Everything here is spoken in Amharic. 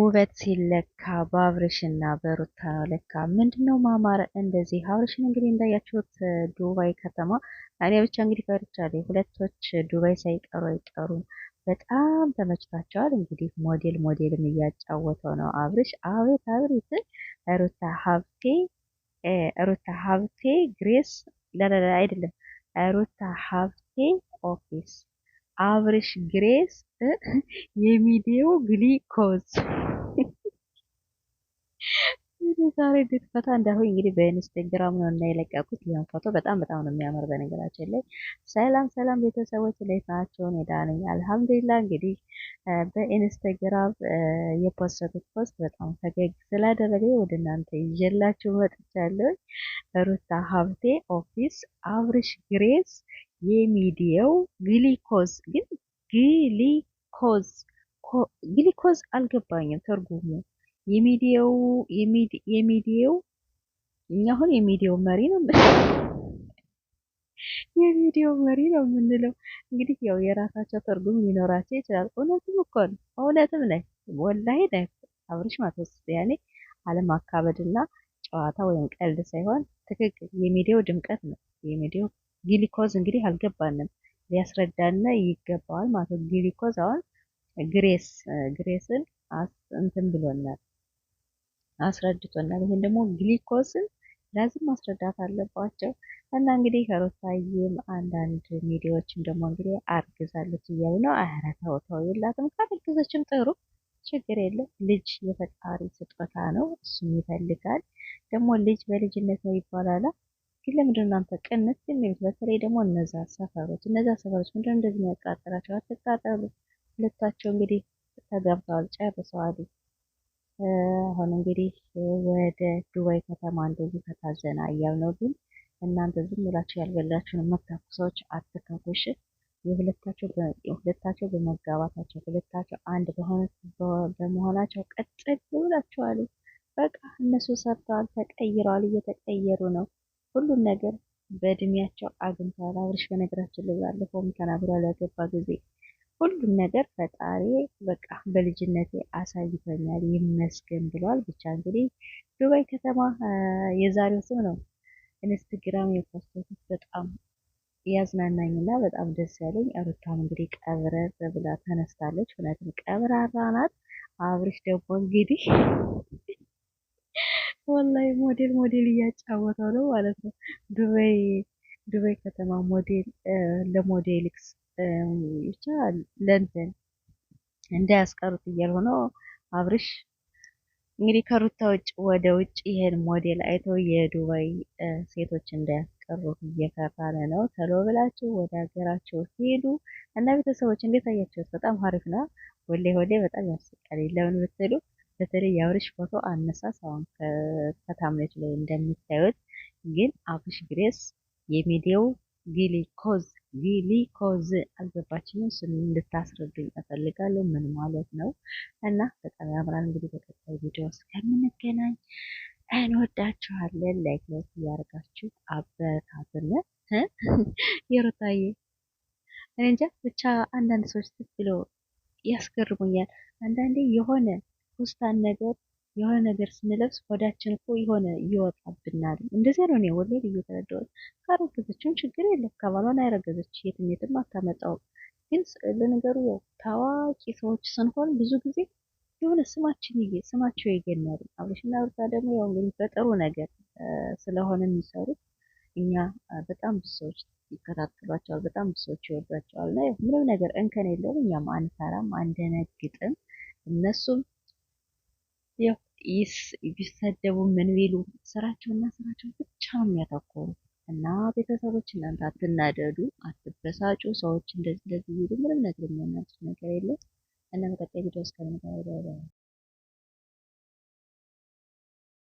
ውበት ሲለካ በአብርሽና በሩታ ነው ለካ። ምንድነው ማማረ እንደዚህ? አብርሽን እንግዲህ እንዳያችሁት ዱባይ ከተማ እኔ ብቻ እንግዲህ ፈርቻለሁ። ሁለቶች ዱባይ ሳይቀሩ አይቀሩም። በጣም ተመችቷቸዋል። እንግዲህ ሞዴልም እያጫወተው ነው አብርሽ። አቤት አቤት! ሩታ ሀብቴ ሩታ ሀብቴ ግሬስ ለለላ አይደለም፣ ሩታ ሀብቴ ኦፊስ አብርሽ ግሬስ የሚዲያው ግሊኮዝ ዛሬ እንዴት ፈታ እንዳሁኝ እንግዲህ በኢንስታግራም ነው እና የለቀቁት ይህን ፎቶ በጣም ነው የሚያምር። በነገራችን ላይ ሰላም ቤተሰቦች እንዴት ናቸው? እኔ ደህና ነኝ አልሐምዱሊላህ። እንግዲህ በኢንስታግራም የፖስተቱት ፖስት በጣም ፈገግ ስላደረገኝ ወደ እናንተ ይዤላችሁ መጥቻለሁ። ሩታ ሀብቴ ኦፊስ አብርሽ ግሬስ የሚዲያው ግሊኮዝ ግን ግሊኮዝ ግሊኮዝ አልገባኝም ትርጉሙ። የሚዲያው እኛ አሁን የሚዲያው መሪ ነው የሚዲያው መሪ ነው የምንለው። እንግዲህ ያው የራሳቸው ትርጉም ሊኖራቸው ይችላል። እውነትም እኮ ነው፣ እውነትም ነህ ወላሂ ነህ አብርሽ ማቶስ ያኔ አለም አካበድና ጨዋታ ወይም ቀልድ ሳይሆን ትክክል የሚዲያው ድምቀት ነው። የሚዲያው ግሊኮዝ እንግዲህ አልገባንም፣ ሊያስረዳና ይገባዋል ማለት ነው። ግሊኮዝ አሁን ግሬስን እንትን ብሎናል አስረድቶናል። ይሄን ደግሞ ግሊኮስን ላዝም ማስረዳት አለባቸው። እና እንግዲህ ከሩታዬም አንዳንድ ሚዲያዎችም ደግሞ እንግዲህ አርግዛለች እያሉ ነው። ኧረ ተው ተው፣ የላትም ካረገዘችም ጥሩ ችግር የለም። ልጅ የፈጣሪ ስጦታ ነው፣ እሱም ይፈልጋል። ደግሞ ልጅ በልጅነት ነው ይባላል። ግን ለምንድን ነው እናንተ ቅንት የሚሉት? በተለይ ደግሞ እነዛ ሰፈሮች ምንድን ነው እንደዚህ የሚያቃጥላቸው? አትቃጠሉ። ሁለታቸው እንግዲህ ተጋብተዋል፣ ጨርሰዋል። አሁን እንግዲህ ወደ ዱባይ ከተማ እንደዚህ ከታዘና እያል ነው። ግን እናንተ ዝም ብላችሁ ያልበላችሁን የምታውቁ ሰዎች አትከፉሽ። ሁለታቸው በመጋባታቸው ሁለታቸው አንድ በመሆናቸው ቀጥል ብላችኋል። በቃ እነሱ ሰርተዋል፣ ተቀይረዋል፣ እየተቀየሩ ነው። ሁሉን ነገር በእድሜያቸው አግኝተዋል። አብርሽ በነገራችን ላይ ባለፈውም ተናግሯል ያገባ ጊዜ ሁሉም ነገር ፈጣሪ በቃ በልጅነቴ አሳይቶኛል ይመስገን ብሏል። ብቻ እንግዲህ ዱባይ ከተማ የዛሬው ስም ነው ኢንስታግራም የፖስተቱት በጣም ያዝናናኝና በጣም ደስ ያለኝ። ሩታም እንግዲህ ቀብረር ብላ ተነስታለች። እውነትም ቀብራራ ናት። አብርሽ ደግሞ እንግዲህ ወላሂ ሞዴል እያጫወተው ነው ማለት ነው። ዱባይ ከተማ ሞዴል ለሞዴልክስ ብቻ ለንትን እንዳያስቀሩት እያልሆ ነው። አብርሽ እንግዲህ ከሩታ ውጭ ወደ ውጭ ይሄን ሞዴል አይተው የዱባይ ሴቶች እንዳያስቀሩት እየፈራነ ነው። ተሎ ብላችሁ ወደ ሀገራቸው ሄዱ እና ቤተሰቦች እንዴት አያችሁት? በጣም አሪፍ ነው። ወላሂ በጣም ያስቃል። ለምን ብትሉ በተለይ የአብርሽ ፎቶ አነሳስ አሁን ከታምኔት ላይ እንደምታዩት ግን አብርሽ ግሬስ የሚዲያው ግሊኮዝ አልገባችኝም። እሱን እንድታስረዱኝ እፈልጋለሁ ምን ማለት ነው። እና በጣም ያምራል። እንግዲህ በቀጣይ ቪዲዮ እስከምንገናኝ እንወዳችኋለን። ላይክ እያደረጋችሁ አበረታቱን። የሩታዬ እኔ እንጃ ብቻ አንዳንድ ሰዎች ትዝ ብሎ ያስገርሙኛል። አንዳንዴ የሆነ ነገር ስንለብስ ሆዳችን እኮ የሆነ ይወጣብናል። እንደዚህ ነው። እኔ ወላሂ ልዩ ተረዳሁት። ካረገዘችም ችግር የለም፣ ከባሏን ያረገዘች የትም አታመጣውም። ግን ለነገሩ ያው ታዋቂ ሰዎች ስንሆን ብዙ ጊዜ የሆነ ስማቸው ይገኛል። አብርሽና ሩታ ደግሞ ያው እንግዲህ በጥሩ ነገር ስለሆነ የሚሰሩት እኛ በጣም ብዙ ሰዎች ይከታተሏቸዋል፣ በጣም ብዙ ሰዎች ይወዷቸዋል። እና ምንም ነገር እንከን የለውም። እኛም አንፈራም፣ አንደነግጥም። እነሱም ያው ቢሰደቡ ምን ቢሉ ስራቸውና ስራቸው ብቻ ነው የሚያተኩሩ። እና ቤተሰቦች እናንተ አትናደዱ፣ አትበሳጩ። ሰዎች እንደዚህ ቢሉ ምንም ነገር የሚያናድድ ነገር የለም። እና በቀጣይ ቪዲዮ እስከምንገናኝ